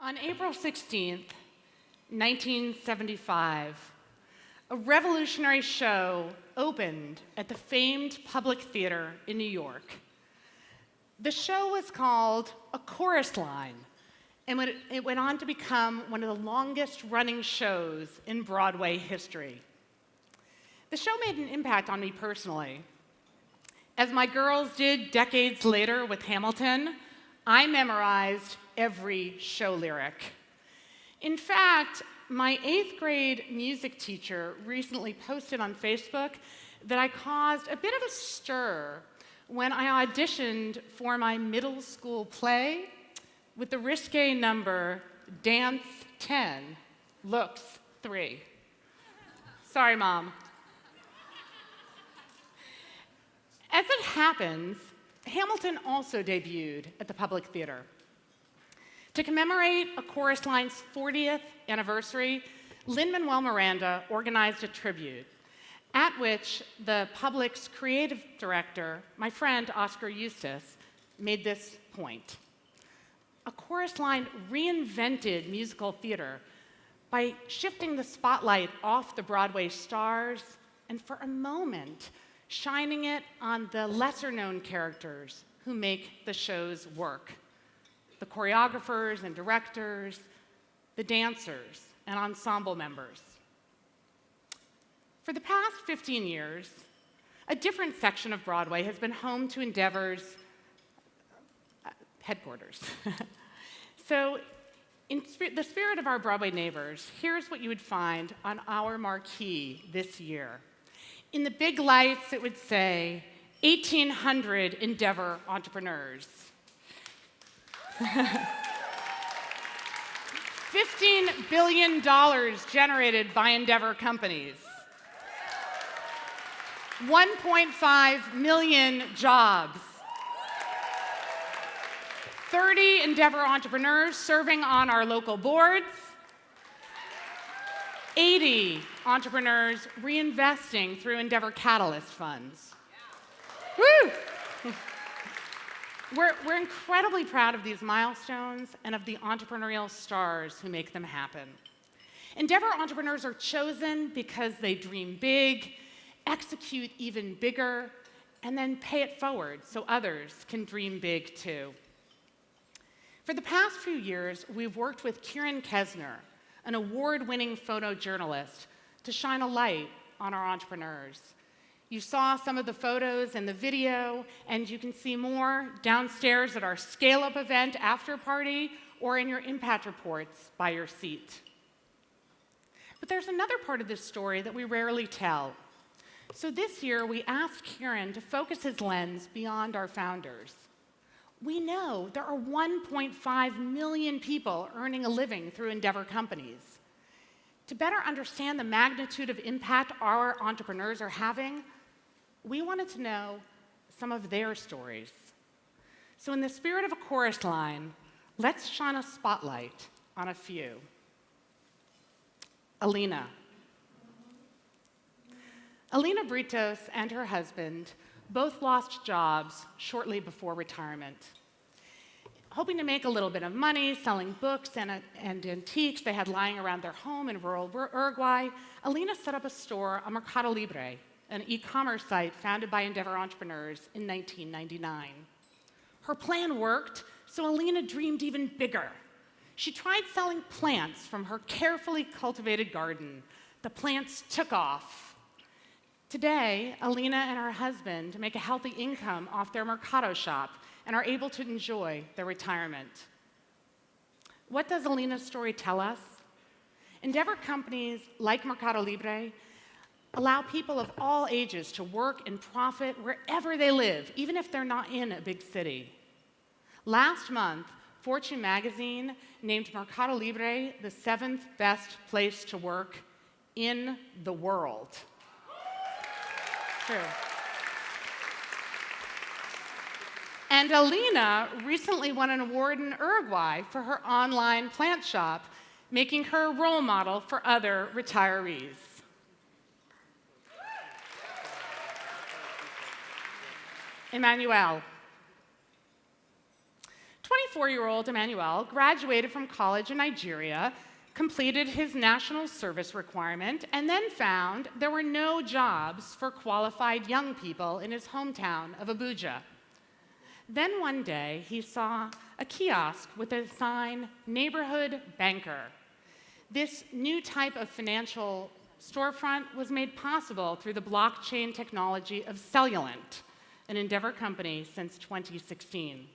On April 16th, 1975, a revolutionary show opened at the famed Public Theater in New York. The show was called A Chorus Line, and it went on to become one of the longest-running shows in Broadway history. The show made an impact on me personally. As my girls did decades later with Hamilton, I memorized every show lyric. In fact, my 8th grade music teacher recently posted on Facebook that I caused a bit of a stir when I auditioned for my middle school play with the risque number Dance 10, Looks 3. Sorry, Mom. As it happens, Hamilton also debuted at the Public Theater. To commemorate A Chorus Line's 40th anniversary, Lin-Manuel Miranda organized a tribute at which the Public's creative director, my friend Oscar Eustis, made this point. A Chorus Line reinvented musical theater by shifting the spotlight off the Broadway stars and for a moment shining it on the lesser-known characters who make the shows work. The choreographers and directors, the dancers, and ensemble members. For the past 15 years, a different section of Broadway has been home to Endeavor's headquarters. So, in the spirit of our Broadway neighbors, here's what you would find on our marquee this year. In the big lights, it would say, 1,800 Endeavor entrepreneurs. $15 billion generated by Endeavor companies. 1.5 million jobs. 30 Endeavor entrepreneurs serving on our local boards. 80 entrepreneurs reinvesting through Endeavor Catalyst funds. Woo! We're incredibly proud of these milestones and of the entrepreneurial stars who make them happen. Endeavor entrepreneurs are chosen because they dream big, execute even bigger, and then pay it forward so others can dream big too. For the past few years, we've worked with Kieran Kesner, an award-winning photojournalist, to shine a light on our entrepreneurs. You saw some of the photos and the video, and you can see more downstairs at our Scale Up event after party or in your impact reports by your seat. But there's another part of this story that we rarely tell. So this year, we asked Kieran to focus his lens beyond our founders. We know there are 1.5 million people earning a living through Endeavor companies. To better understand the magnitude of impact our entrepreneurs are having, we wanted to know some of their stories. So in the spirit of A Chorus Line, let's shine a spotlight on a few. Alina. Alina Britos and her husband both lost jobs shortly before retirement. Hoping to make a little bit of money selling books and antiques they had lying around their home in rural Uruguay, Alina set up a store on Mercado Libre, an e-commerce site founded by Endeavor entrepreneurs in 1999. Her plan worked, so Alina dreamed even bigger. She tried selling plants from her carefully cultivated garden. The plants took off. Today, Alina and her husband make a healthy income off their Mercado shop and are able to enjoy their retirement. What does Alina's story tell us? Endeavor companies like Mercado Libre allow people of all ages to work and profit wherever they live, even if they're not in a big city. Last month, Fortune magazine named Mercado Libre the 7th best place to work in the world. True. And Alina recently won an award in Uruguay for her online plant shop, making her a role model for other retirees. Emmanuel. 24-year-old Emmanuel graduated from college in Nigeria, completed his national service requirement, and then found there were no jobs for qualified young people in his hometown of Abuja. Then one day, he saw a kiosk with a sign, "Neighborhood Banker." This new type of financial storefront was made possible through the blockchain technology of Cellulant, an Endeavor company since 2016.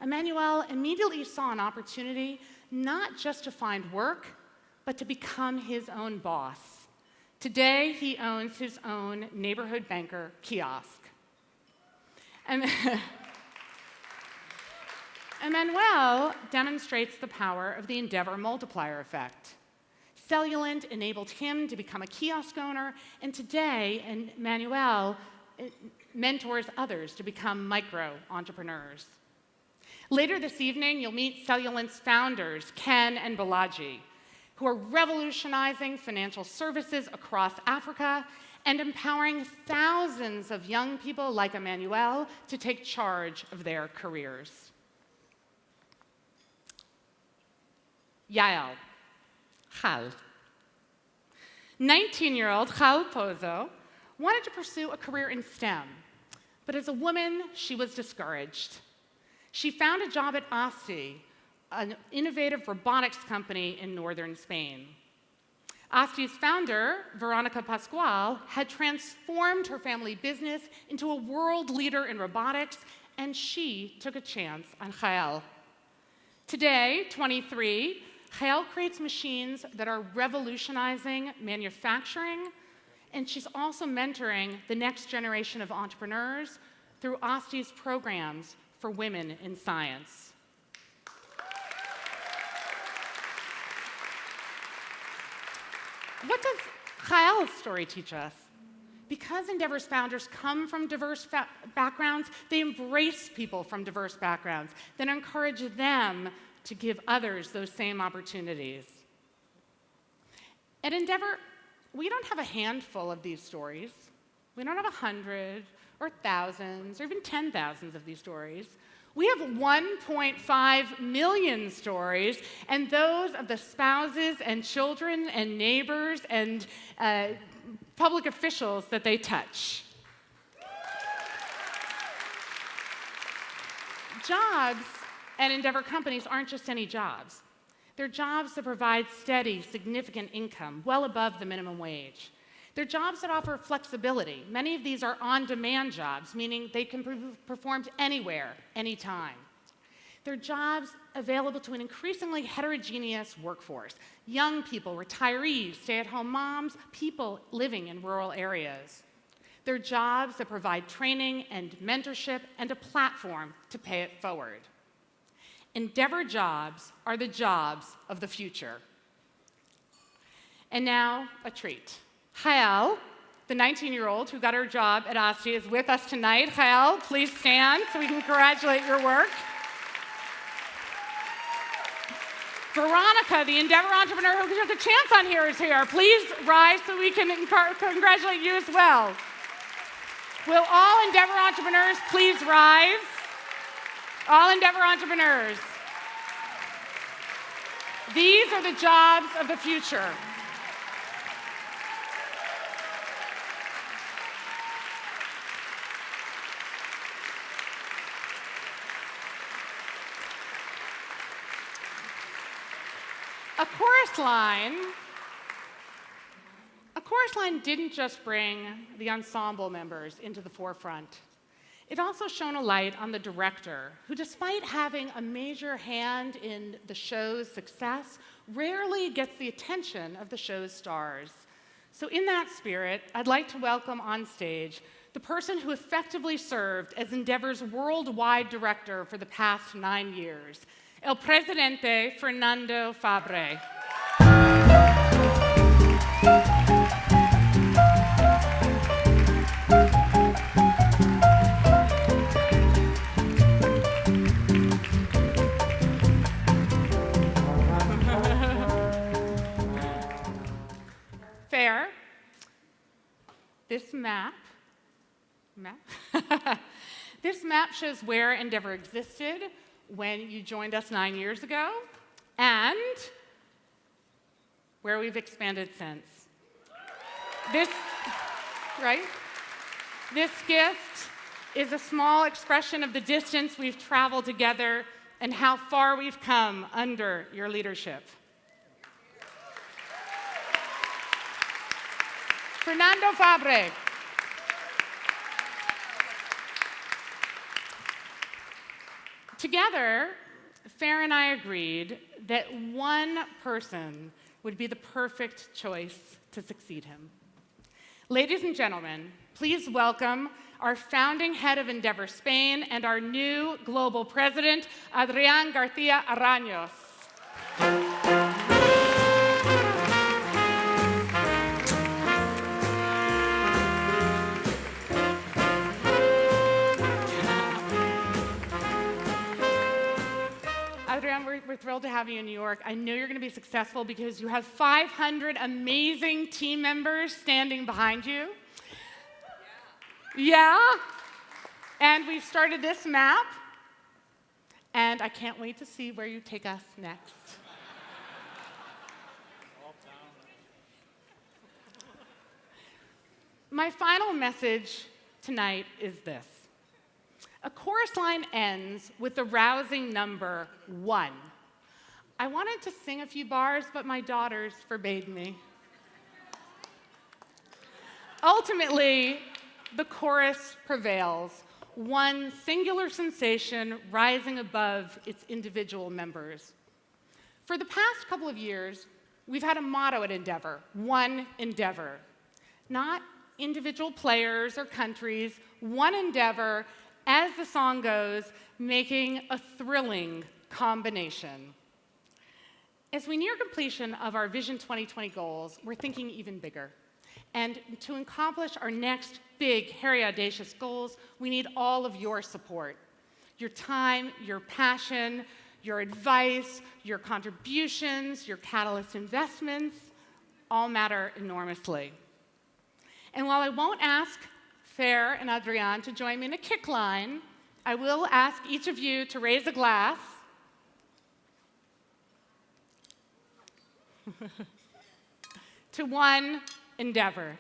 Emmanuel immediately saw an opportunity not just to find work, but to become his own boss. Today, he owns his own Neighborhood Banker kiosk. Emmanuel demonstrates the power of the Endeavor multiplier effect. Cellulant enabled him to become a kiosk owner, and today, Emmanuel mentors others to become micro-entrepreneurs. Later this evening, you'll meet Cellulant's founders, Ken and Balaji, who are revolutionizing financial services across Africa and empowering thousands of young people like Emmanuel to take charge of their careers. Yael, Chal. 19-year-old Chal Pozo wanted to pursue a career in STEM, but as a woman, she was discouraged. She found a job at ASTI, an innovative robotics company in northern Spain. ASTI's founder, Veronica Pascual, had transformed her family business into a world leader in robotics, and she took a chance on Jael. Today, 23, Jael creates machines that are revolutionizing manufacturing, and she's also mentoring the next generation of entrepreneurs through ASTI's programs for women in science. What does Jael's story teach us? Because Endeavor's founders come from diverse backgrounds, they embrace people from diverse backgrounds, then encourage them to give others those same opportunities. At Endeavor, we don't have a handful of these stories. We don't have 100 or thousands or even 10,000 of these stories. We have 1.5 million stories, and those of the spouses and children and neighbors and public officials that they touch. Jobs at Endeavor companies aren't just any jobs. They're jobs that provide steady, significant income, well above the minimum wage. They're jobs that offer flexibility. Many of these are on-demand jobs, meaning they can be performed anywhere, anytime. They're jobs available to an increasingly heterogeneous workforce. Young people, retirees, stay-at-home moms, people living in rural areas. They're jobs that provide training and mentorship and a platform to pay it forward. Endeavor jobs are the jobs of the future. And now, a treat. Jael, the 19-year-old who got her job at ASTI, is with us tonight. Jael, please stand so we can congratulate your work. Veronica, the Endeavor entrepreneur who took a chance on here, is here. Please rise so we can congratulate you as well. Will all Endeavor entrepreneurs please rise? All Endeavor entrepreneurs. These are the jobs of the future. A chorus line didn't just bring the ensemble members into the forefront. It also shone a light on the director, who, despite having a major hand in the show's success, rarely gets the attention of the show's stars. So in that spirit, I'd like to welcome on stage the person who effectively served as Endeavor's worldwide director for the past 9 years, El Presidente Fernando Fabre. Fair. This map this map shows where Endeavor existed, when you joined us 9 years ago and where we've expanded since. Right? This gift is a small expression of the distance we've traveled together and how far we've come under your leadership. Fernando Fabre. Together, Fer and I agreed that one person would be the perfect choice to succeed him. Ladies and gentlemen, please welcome our founding head of Endeavor Spain and our new global president, Adrián García Araños. Adrián, we're thrilled to have you in New York. I know you're going to be successful because you have 500 amazing team members standing behind you. Yeah? And we've started this map, and I can't wait to see where you take us next. My final message tonight is this. A chorus line ends with the rousing number 1. I wanted to sing a few bars, but my daughters forbade me. Ultimately, the chorus prevails, one singular sensation rising above its individual members. For the past couple of years, we've had a motto at Endeavor, one Endeavor. Not individual players or countries, one Endeavor, as the song goes, making a thrilling combination. As we near completion of our Vision 2020 goals, we're thinking even bigger. And to accomplish our next big, hairy, audacious goals, we need all of your support. Your time, your passion, your advice, your contributions, your Catalyst investments, all matter enormously. And while I won't ask Fer and Adrián to join me in a kick line, I will ask each of you to raise a glass to one Endeavor.